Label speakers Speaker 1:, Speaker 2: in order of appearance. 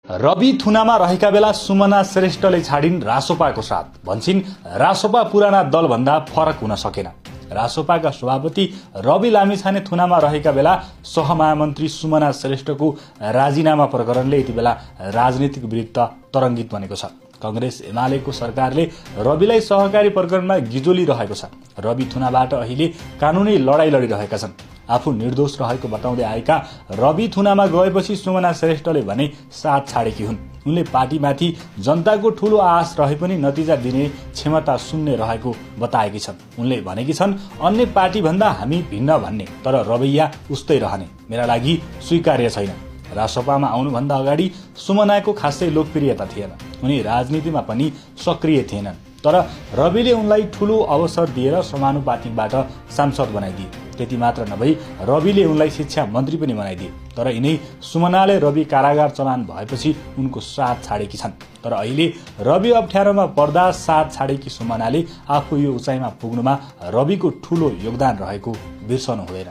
Speaker 1: रवि थुनामा रहेका बेला सुमना श्रेष्ठले छाडिन् रासोपाको साथ। भन्छिन् रासोपा पुराना दलभन्दा फरक हुन सकेन। रासोपाका सभापति रवि लामिछाने थुनामा रहेका बेला सहमहामन्त्री सुमना श्रेष्ठको राजीनामा प्रकरणले यति बेला राजनीतिक वृत्त तरङ्गित बनेको छ। कांग्रेस एमालेको सरकारले रविलाई सहकारी प्रकरणमा गिजोलिरहेको छ। रवि थुनाबाट अहिले कानूनी लडाई लडिरहेका छन्। आफू निर्दोष रहेको बताउँदै आएका रवि थुनामा गएपछि सुमना श्रेष्ठले भने साथ छाडेकी हुन्। उनले पार्टीमाथि जनताको ठूलो आश रहे पनि नतिजा दिने क्षमता शून्य रहेको बताएकी छन्। उनले भनेकी छन्, अन्य पार्टी भन्दा हामी भिन्न भन्ने, तर रवैया उस्तै रहने मेरा लागि स्वीकार्य छैन। रासोपामा आउनुभन्दा अगाडि सुमनाको खासै लोकप्रियता थिएन। उनी राजनीतिमा पनि सक्रिय थिएनन्, तर रविले उनलाई ठूलो अवसर दिएर समानुपातिकबाट सांसद बनाइदिए। त्यति मात्र नभई रविले उनलाई शिक्षा मन्त्री पनि बनाइदिए। तर यिनै सुमनाले रवि कारागार चलान भएपछि उनको साथ छाडेकी छन्। तर अहिले रवि अप्ठ्यारोमा पर्दा साथ छाडेकी सुमनाले आफू यो उचाइमा पुग्नुमा रविको ठूलो योगदान रहेको बिर्सनु हुँदैन।